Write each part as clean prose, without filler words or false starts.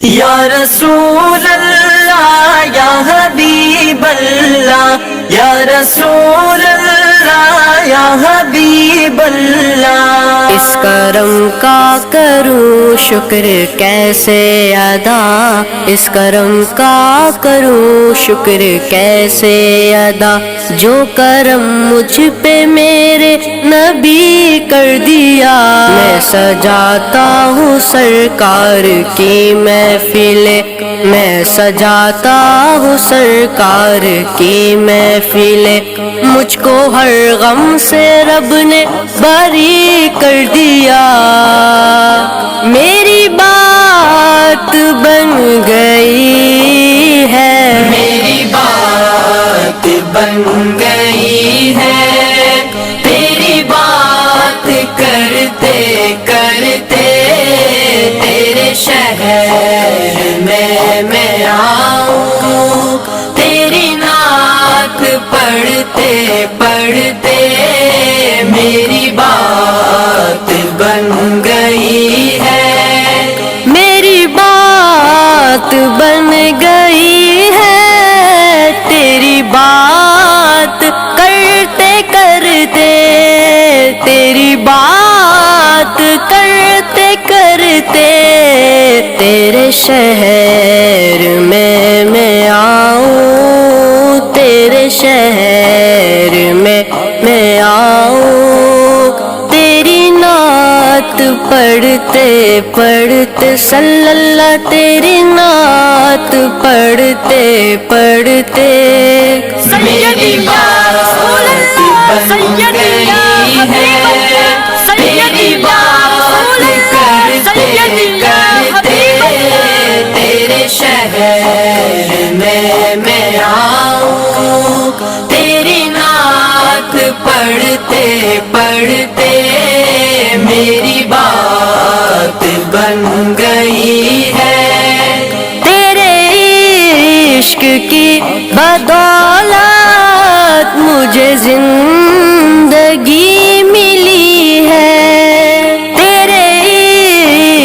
یا رسول اللہ یا حبیب اللہ، یا رسول اللہ یا حبیب اللہ۔ اس کرم کا کروں شکر کیسے ادا، اس کرم کا کروں شکر کیسے ادا، جو کرم مجھ پہ میرے نبی کر دیا۔ میں سجاتا ہوں سرکار کی محفلیں، میں سجاتا ہوں سرکار کی محفلیں، مجھ کو ہر غم سے رب نے بری کر دیا۔ میری بات بن گئی ہے، میری بات بن گئی ہے، تیری بات کرتے کرتے تیرے شہر میں آؤں، تیری نعت پڑھتے پڑھتے میری بات بن گئی ہے، میری بات بن گئی ہے، تیری بات کرتے کرتے تیری بات کرتے کرتے تیرے شہر میں آؤں، تیرے شہر میں آؤں، تیری نعت پڑھتے پڑھتے صلی اللہ، تیری نعت پڑھتے پڑھتے میری بات بن گئی ہے، تیری بات کرتے کرتے تیرے شہر میں آؤں، تیری نعت پڑھتے پڑھتے میری بات بن گئی ہے۔ تیرے عشق کی بدولت مجھے زندگی ملی ہے، تیرے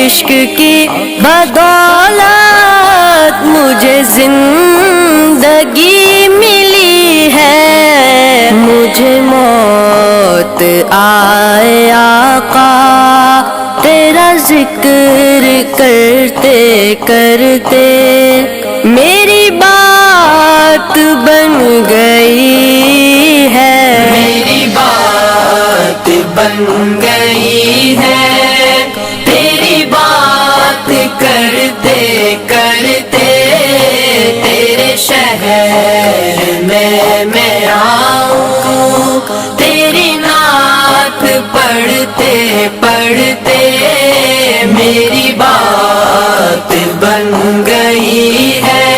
عشق کی بدولت مجھے زندگی ملی ہے، مجھے موت آئے آقا تیرا ذکر کرتے کرتے، میری بات بن گئی ہے، میری بات بن گئی ہے، تیری بات کرتے کرتے تیرے شہر میں آؤں، تیری نعت پڑھتے پڑھتے میری بات بن گئی ہے۔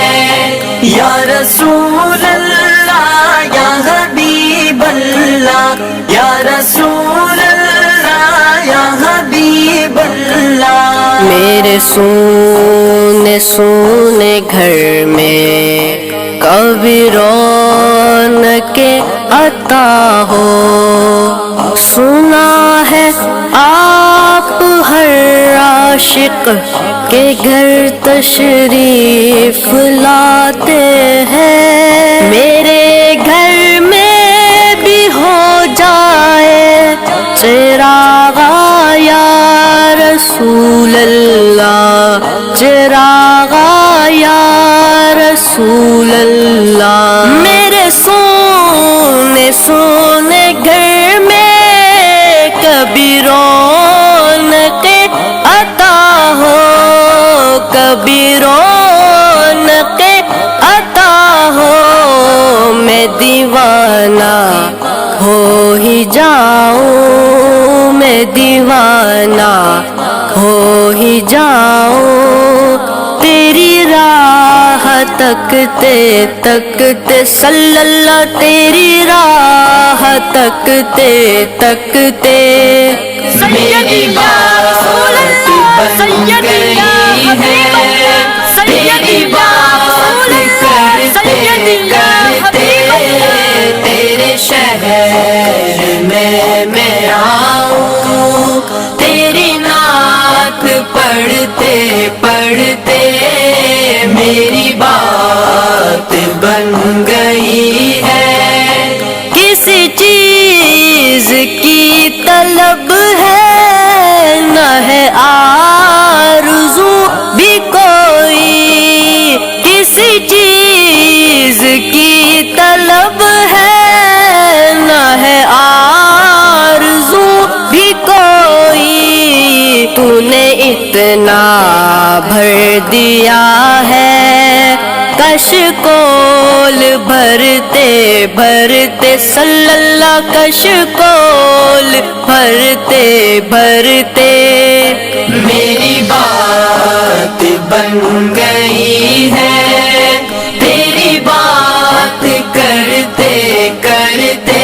یا رسول اللہ یا حبیب اللہ، یا رسول اللہ یا حبیب اللہ۔ میرے سونے سونے گھر میں کبھی رونق عطا ہو، سنا ہے آپ ہر عاشق کے گھر تشریف لاتے ہیں، میرے گھر میں بھی ہو جائے چراغ یا رسول اللہ، چراغ یا رسول اللہ، میرے سونے سونے گھر میں کبھی رونق عطا ہو، کبھی رونق عطا ہو، میں دیوانہ ہو ہی جاؤں، میں دیوانہ ہو ہی جاؤں، تیری راہ تکتے تکتے صلی اللہ، تیری راہ تکتے تکتے میری بات بن گئی ہے، تیری بات کرتے کرتے تیرے شہر میں آؤں، تیری نعت پڑھتے پڑھتے پڑھتے میری بات بن گئی ہے. کسی چیز کی طلب ہے نہ ہے آرزو بھی کوئی. کسی چیز کی طلب ہے نہ ہے آرزو بھی کوئی. تو نے اتنا بھر دیا ہے کشکول بھرتے بھرتے صلی اللہ کشکول بھرتے بھرتے میری بات بن گئی ہے. تیری بات کرتے کرتے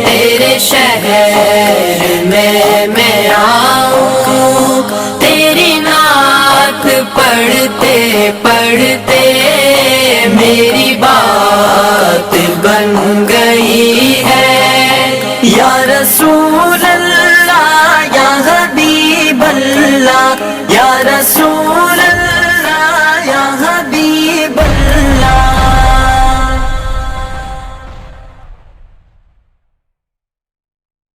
تیرے شہر میں آؤں. تیری نعت پڑھتے پڑھتے میری بات بن